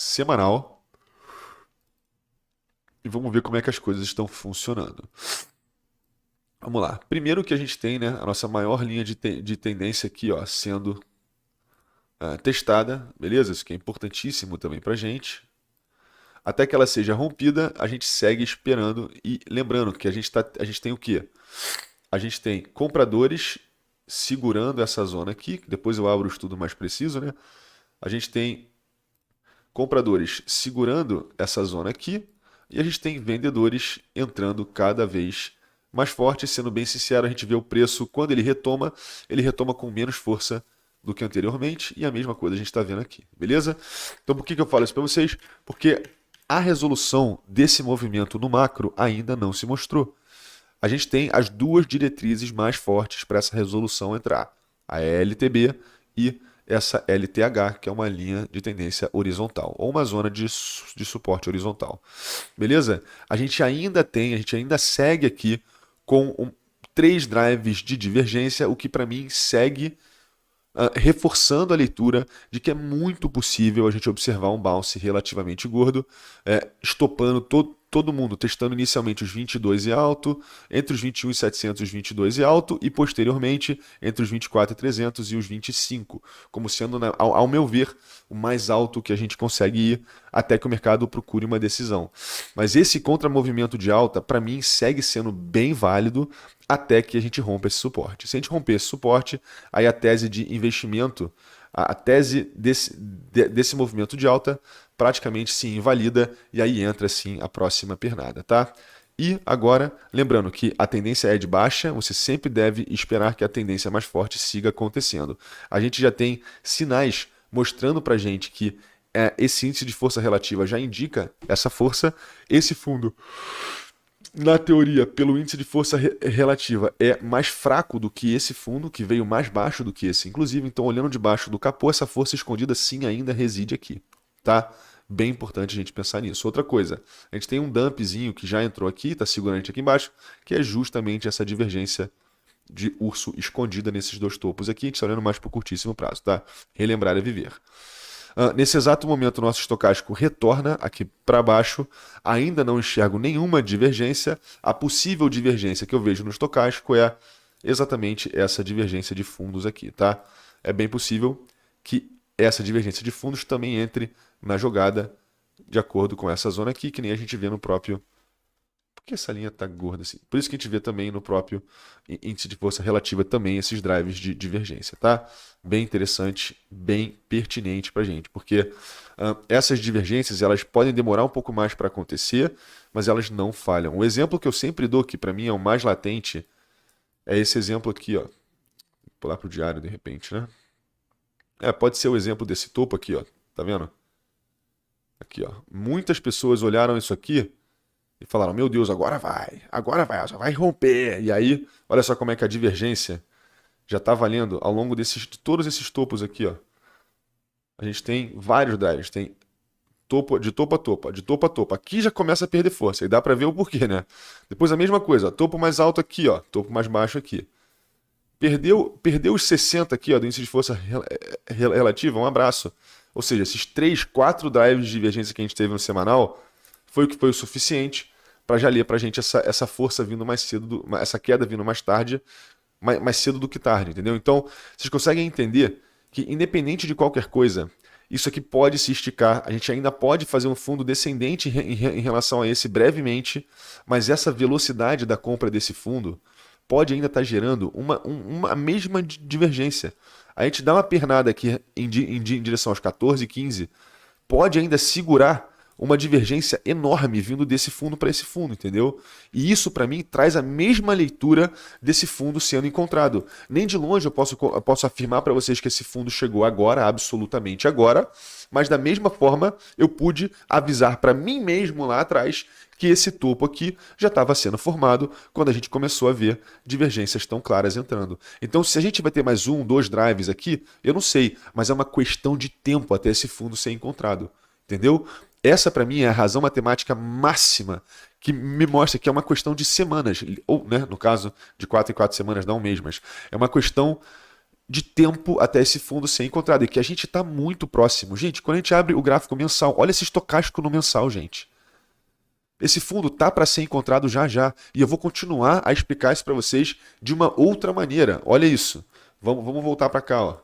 semanal e vamos ver como é que as coisas estão funcionando. Vamos lá. Primeiro que a gente tem, né, a nossa maior linha de tendência aqui, ó, sendo testada, beleza? Isso que é importantíssimo também para a gente. Até que ela seja rompida, a gente segue esperando e lembrando que a gente tem o quê? A gente tem compradores segurando essa zona aqui, que depois eu abro o estudo mais preciso, né? A gente tem compradores segurando essa zona aqui e a gente tem vendedores entrando cada vez mais forte. Sendo bem sincero, a gente vê o preço quando ele retoma com menos força do que anteriormente e a mesma coisa a gente está vendo aqui, beleza? Então por que eu falo isso para vocês? Porque a resolução desse movimento no macro ainda não se mostrou. A gente tem as duas diretrizes mais fortes para essa resolução entrar, a LTB e essa LTH, que é uma linha de tendência horizontal, ou uma zona de suporte horizontal. Beleza? A gente ainda segue aqui com três drives de divergência, o que para mim segue reforçando a leitura de que é muito possível a gente observar um bounce relativamente gordo, estopando todo mundo, testando inicialmente os 22 e alto, entre os 21.700 e os 22 e alto, e posteriormente entre os 24.300 e os 25, como sendo, ao meu ver, o mais alto que a gente consegue ir até que o mercado procure uma decisão. Mas esse contramovimento de alta, para mim, segue sendo bem válido até que a gente rompa esse suporte. Se a gente romper esse suporte, aí a tese de investimento, a tese desse movimento de alta praticamente se invalida e aí entra sim a próxima pernada, tá? E agora, lembrando que a tendência é de baixa, você sempre deve esperar que a tendência mais forte siga acontecendo. A gente já tem sinais mostrando pra gente que esse índice de força relativa já indica essa força. Esse fundo, na teoria, pelo índice de força relativa, é mais fraco do que esse fundo, que veio mais baixo do que esse. Inclusive, então, olhando debaixo do capô, essa força escondida sim ainda reside aqui, tá? Bem importante a gente pensar nisso. Outra coisa, a gente tem um dumpzinho que já entrou aqui, está segurando a gente aqui embaixo, que é justamente essa divergência de urso escondida nesses dois topos aqui. A gente está olhando mais para o curtíssimo prazo, tá? Relembrar é viver. Nesse exato momento, o nosso estocástico retorna aqui para baixo. Ainda não enxergo nenhuma divergência. A possível divergência que eu vejo no estocástico é exatamente essa divergência de fundos aqui, tá? É bem possível que essa divergência de fundos também entre na jogada de acordo com essa zona aqui, que nem a gente vê no próprio... Por que essa linha tá gorda assim? Por isso que a gente vê também no próprio índice de força relativa também esses drives de divergência, tá? Bem interessante, bem pertinente pra gente, porque essas divergências elas podem demorar um pouco mais para acontecer, mas elas não falham. O exemplo que eu sempre dou, que para mim é o mais latente, é esse exemplo aqui, ó. Vou pular pro diário de repente, né? Pode ser o exemplo desse topo aqui, ó. Tá vendo? Aqui, ó. Muitas pessoas olharam isso aqui e falaram, meu Deus, agora já vai romper. E aí, olha só como é que a divergência já está valendo ao longo de todos esses topos aqui, ó. A gente tem vários drives, tem de topo a topo, de topo a topo. Aqui já começa a perder força, e dá para ver o porquê, né? Depois a mesma coisa, ó, topo mais alto aqui, ó, topo mais baixo aqui. Perdeu os 60 aqui, ó, do índice de força relativa, um abraço. Ou seja, esses 3, 4 drives de divergência que a gente teve no semanal foi o que foi o suficiente para já ler para a gente essa força vindo mais cedo, essa queda vindo mais tarde, mais cedo do que tarde, entendeu? Então, vocês conseguem entender que independente de qualquer coisa, isso aqui pode se esticar, a gente ainda pode fazer um fundo descendente em relação a esse brevemente, mas essa velocidade da compra desse fundo pode ainda estar gerando uma mesma divergência. A gente dá uma pernada aqui em direção aos 14, 15, pode ainda segurar uma divergência enorme vindo desse fundo para esse fundo, entendeu? E isso, para mim, traz a mesma leitura desse fundo sendo encontrado. Nem de longe eu posso afirmar para vocês que esse fundo chegou agora, absolutamente agora, mas da mesma forma eu pude avisar para mim mesmo lá atrás que esse topo aqui já estava sendo formado quando a gente começou a ver divergências tão claras entrando. Então, se a gente vai ter mais 1, 2 drives aqui, eu não sei, mas é uma questão de tempo até esse fundo ser encontrado, entendeu? Essa, para mim, é a razão matemática máxima que me mostra que é uma questão de semanas, ou, né, no caso, de 4 em 4 semanas, não um mês, mas é uma questão de tempo até esse fundo ser encontrado, e que a gente está muito próximo. Gente, quando a gente abre o gráfico mensal, olha esse estocástico no mensal, gente. Esse fundo tá para ser encontrado já já, e eu vou continuar a explicar isso para vocês de uma outra maneira. Olha isso. Vamos voltar para cá, ó.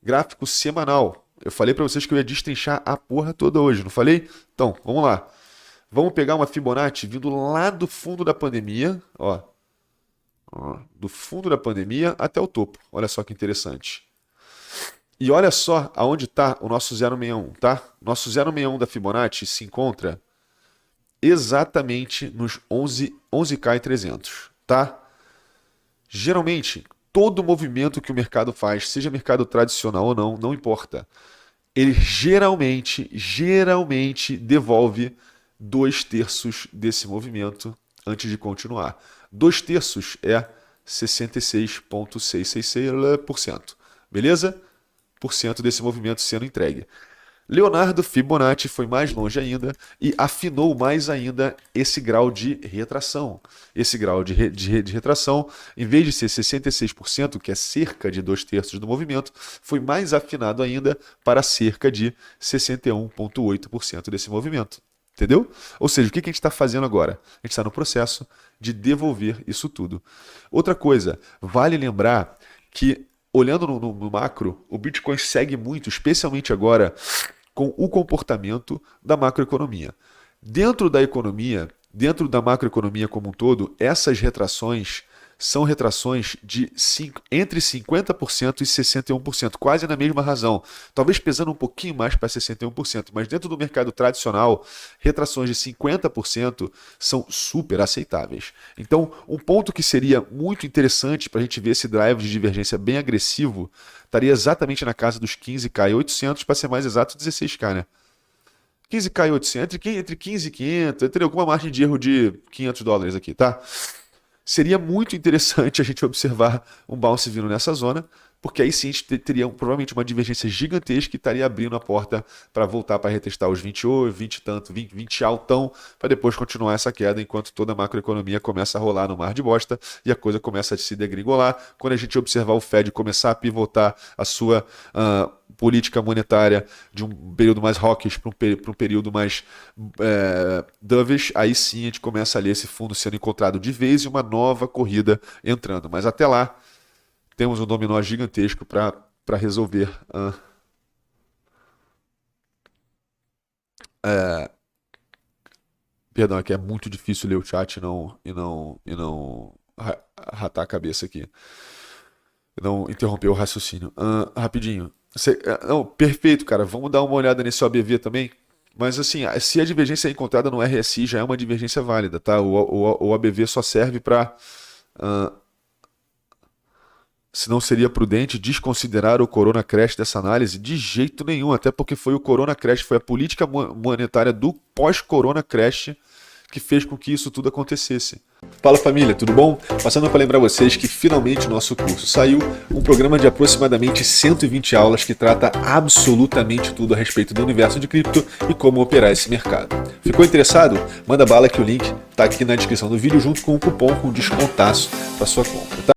Gráfico semanal. Eu falei para vocês que eu ia destrinchar a porra toda hoje, não falei? Então, vamos lá. Vamos pegar uma Fibonacci vindo lá do fundo da pandemia, ó. Do fundo da pandemia até o topo. Olha só que interessante. E olha só aonde está o nosso 061, tá? Nosso 061 da Fibonacci se encontra exatamente nos 11K300, tá? Geralmente, todo movimento que o mercado faz, seja mercado tradicional ou não, não importa. Ele geralmente devolve 2/3 desse movimento antes de continuar. 2/3 é 66,666%. Beleza? Por cento desse movimento sendo entregue. Leonardo Fibonacci foi mais longe ainda e afinou mais ainda esse grau de retração. Esse grau de retração, em vez de ser 66%, que é cerca de 2/3 do movimento, foi mais afinado ainda para cerca de 61,8% desse movimento. Entendeu? Ou seja, o que a gente está fazendo agora? A gente está no processo de devolver isso tudo. Outra coisa, vale lembrar que, olhando no macro, o Bitcoin segue muito, especialmente agora, com o comportamento da macroeconomia. Dentro da economia, dentro da macroeconomia como um todo, essas retrações são retrações de entre 50% e 61%, quase na mesma razão. Talvez pesando um pouquinho mais para 61%, mas dentro do mercado tradicional, retrações de 50% são super aceitáveis. Então, um ponto que seria muito interessante para a gente ver esse drive de divergência bem agressivo, estaria exatamente na casa dos 15K800, para ser mais exato, 16K, né? 15K800, entre 15 e 500, eu teria alguma margem de erro de $500 aqui, tá? Seria muito interessante a gente observar um bounce vindo nessa zona, porque aí sim a gente teria provavelmente uma divergência gigantesca que estaria abrindo a porta para voltar para retestar os 28, 20 e tanto, 20 altão, para depois continuar essa queda enquanto toda a macroeconomia começa a rolar no mar de bosta e a coisa começa a se degringolar. Quando a gente observar o Fed começar a pivotar a sua política monetária de um período mais hawkish para um período mais dovish, aí sim a gente começa a ler esse fundo sendo encontrado de vez e uma nova corrida entrando. Mas até lá, temos um dominó gigantesco para resolver. Perdão, é que é muito difícil ler o chat e não ratar a cabeça aqui. Não interromper o raciocínio. Rapidinho. Não, perfeito, cara. Vamos dar uma olhada nesse OBV também. Mas assim, se a divergência é encontrada no RSI, já é uma divergência válida, tá? O OBV só serve para... se não seria prudente desconsiderar o Corona Crash dessa análise? De jeito nenhum, até porque foi o Corona Crash, foi a política monetária do pós-Corona Crash que fez com que isso tudo acontecesse. Fala família, tudo bom? Passando para lembrar vocês que finalmente o nosso curso saiu, um programa de aproximadamente 120 aulas que trata absolutamente tudo a respeito do universo de cripto e como operar esse mercado. Ficou interessado? Manda bala que o link está aqui na descrição do vídeo junto com um cupom com descontaço para sua compra, tá?